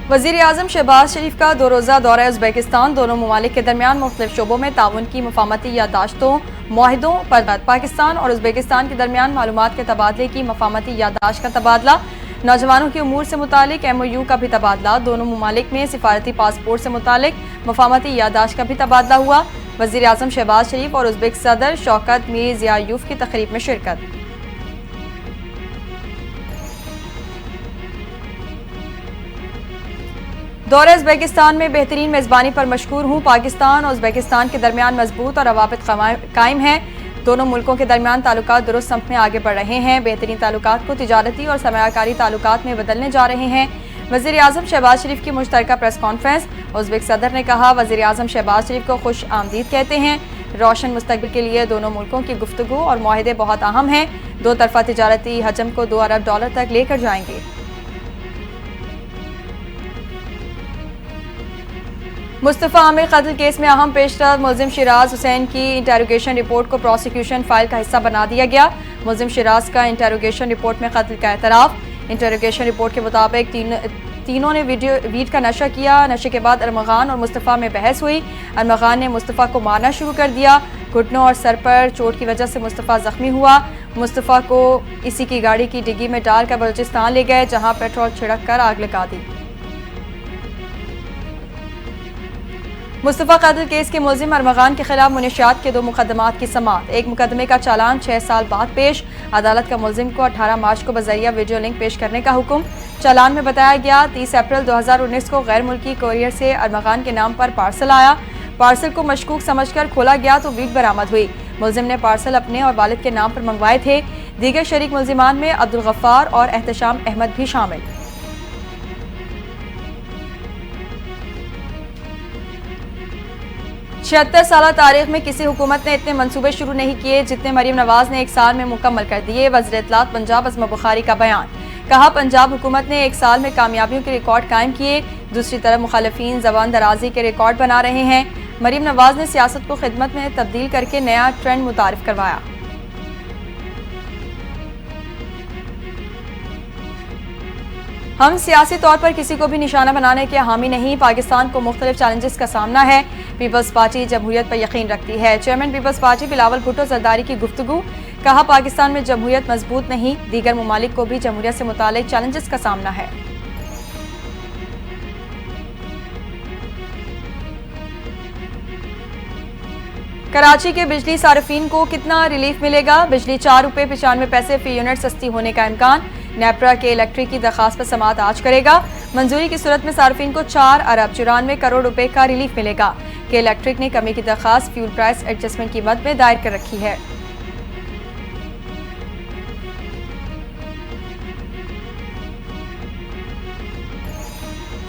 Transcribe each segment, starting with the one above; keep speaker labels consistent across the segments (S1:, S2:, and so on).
S1: वज़ीर-ए-आज़म शहबाज शरीफ का 2 रोज़ा दौरा उज़्बेकिस्तान। दोनों ममालिक के दरमियान मुख्तलिफ शोबों में ताउन की मफाहमती याददाश्तों, मुआहिदों पर पाकिस्तान और उज़्बेकिस्तान के दरमियान मालूमात के तबादले की मफाहमती याददाश्त का तबादला, नौजवानों के उमूर से मुतालिक MOU का भी तबादला, दोनों ममालिक में सिफारती पासपोर्ट से मुतालिक मफाहमती याददाश्त का भी तबादला हुआ। वज़ीर-ए-आज़म शहबाज शरीफ और उज़्बेक सदर शौकत मीर ज़ियायूफ की तकरीब में शिरकत। दौरे उज़्बेकिस्तान में बेहतरीन मेज़बानी पर मशकूर हूँ। पाकिस्तान और उज़्बेकिस्तान के दरमियान मजबूत और रवाबित कायम हैं। दोनों मुल्कों के दरमियान ताल्लुकात दुरुस्त सम्त में आगे बढ़ रहे हैं। बेहतरीन ताल्लुकात को तिजारती और सरमायाकारी ताल्लुकात में बदलने जा रहे हैं। वज़ीर-ए-आज़म शहबाज शरीफ की मुश्तरका प्रेस कॉन्फ्रेंस। उज़्बेक सदर ने कहा, वज़ीर-ए-आज़म शहबाज शरीफ को खुश आमदीद कहते हैं। रोशन मुस्तकबिल के लिए दोनों मुल्कों की गुफ्तगू और मुआहिदे बहुत अहम हैं। दो तरफा तिजारती हजम को $2 अरब तक लेकर जाएंगे। मुस्तफ़ा आमिर कत्ल केस में अहम पेशरफ्त। मुलजिम शिराज हुसैन की इंटेरोगेशन रिपोर्ट को प्रोसिक्यूशन फाइल का हिस्सा बना दिया गया। मुलजिम शिराज का इंटेरोगेशन रिपोर्ट में कत्ल का एतराफ़। इंटेरोगेशन रिपोर्ट के मुताबिक तीनों ने वीडियो का नशा किया। नशे के बाद अरमगान और मुस्तफ़ा में बहस हुई। अरमगान ने मुस्तफ़ा को मारना शुरू कर दिया। घुटनों और सर पर चोट की वजह से मुस्तफ़ा जख्मी हुआ। मुस्तफ़ा को इसी की गाड़ी की डिग्गी में डालकर बलूचिस्तान ले गए, जहाँ पेट्रोल छिड़क कर आग लगा दी। मुस्तफ़ा कत्ल केस के मुलजिम अरमगान के खिलाफ मुनशियात के 2 मुकदमात की समाअत। एक मुकदमे का चालान 6 साल बाद पेश। अदालत का मुलजिम को 18 मार्च को बजरिया वीडियो लिंक पेश करने का हुक्म। चालान में बताया गया, 30 अप्रैल 2019 को गैर मुल्की कोरियर से अरमगान के नाम पर पार्सल आया। पार्सल को मशकूक समझकर खोला गया तो वीट बरामद हुई। मुलजिम ने पार्सल अपने और वालिद के नाम पर मंगवाए थे। दीगर शरीक मुलजिमान में अब्दुल गफ्फार और एहतशाम अहमद भी शामिल। छिहत्तर साल तारीख में किसी हुकूमत ने इतने मंसूबे शुरू नहीं किए जितने मरीम नवाज ने 1 साल में मुकम्मल कर दिए। वज़ीर इत्तलात पंजाब अज़मा बुखारी का बयान। कहा, पंजाब हुकूमत ने 1 साल में कामयाबियों के रिकॉर्ड कायम किए। दूसरी तरफ मुखालिफिन ज़बान दराजी के रिकॉर्ड बना रहे हैं। मरीम नवाज ने सियासत को खिदमत में तब्दील करके नया ट्रेंड मुतारिफ करवाया। हम सियासी तौर पर किसी को भी निशाना बनाने के हामी नहीं। पाकिस्तान को मुख्तलिफ चैलेंजेस का सामना है। पीपल्स पार्टी जमहूरियत पर यकीन रखती है। चेयरमैन पीपल्स पार्टी बिलावल भुट्टो जरदारी की गुफ्तगू। कहा, पाकिस्तान में जमहूरियत मजबूत नहीं, दीगर ममालिक को भी जमहूरियत से मुतालिक चैलेंजेस का सामना है। कराची के बिजली सार्फिन को कितना रिलीफ मिलेगा? बिजली ₹4.95 फी यूनिट सस्ती होने का इम्कान। नेपरा के इलेक्ट्रिक की दरखास्त पर समाअत आज करेगा। मंजूरी की सूरत में सार्फिन को ₹4 अरब 94 करोड़ रुपए का रिलीफ मिलेगा। के इलेक्ट्रिक ने कमी की दरखास्त फ्यूल प्राइस एडजस्टमेंट की मद में दायर कर रखी है।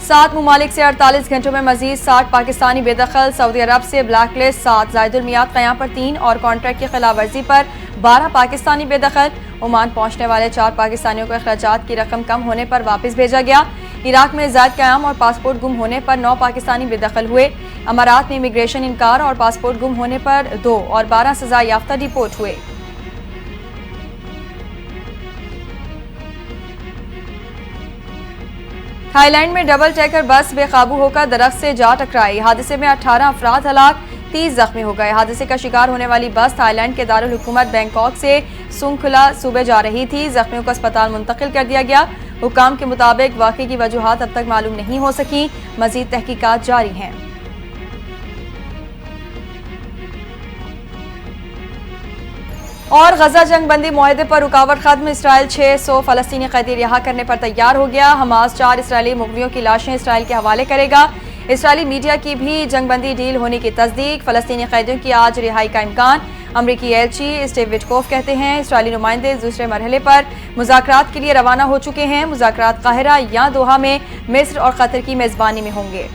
S1: सात ममालिक से 48 घंटों में मजीद 60 पाकिस्तानी बेदखल। सऊदी अरब से ब्लैक लिस्ट 7, जायदुल मियाद क़याम पर 3 और कॉन्ट्रैक्ट की खिलाफ वर्जी पर 12 पाकिस्तानी बेदखल। ओमान पहुंचने वाले 4 पाकिस्तानियों को अखराजात की रकम कम होने पर वापस भेजा गया। इराक में जायद क़याम और पासपोर्ट गुम होने पर 9 पाकिस्तानी बेदखल हुए। अमारात में इमिग्रेशन इनकार और पासपोर्ट गुम होने पर 2 और 12 सजा याफ्ता डिपोर्ट हुए। थाईलैंड में डबल डेकर बस बेकाबू होकर दरख्त से जा टकराई। हादसे में 18 अफराद हलाक, 30 जख्मी हो गए। हादसे का शिकार होने वाली बस थाईलैंड के दारुल हुकूमत बैंकॉक से सुंखला सूबे जा रही थी। जख्मियों को अस्पताल मुंतकिल कर दिया गया। हुकाम के मुताबिक वाक़े की वजूहात अब तक मालूम नहीं हो सकी। मजीद तहकीकात जारी हैं। और गजा जंग बंदी मुआहदे पर रुकावट खत्म। इसराइल 600 फलस्तीनी कैदी रिहा करने पर तैयार हो गया। हमास 4 इसराइली मुग़वियों की लाशें इसराइल के हवाले करेगा। इसराइली मीडिया की भी जंग बंदी डील होने की तस्दीक। फलस्तीनी कैदियों की आज रिहाई का इम्कान। अमरीकी एलची स्टीव विटकोफ कहते हैं, इसराइली नुमाइंदे दूसरे मरहले पर मुज़ाकरात के लिए रवाना हो चुके हैं। मुज़ाकरात काहिरा या दोहा में मिस्र और कतर की मेज़बानी में होंगे।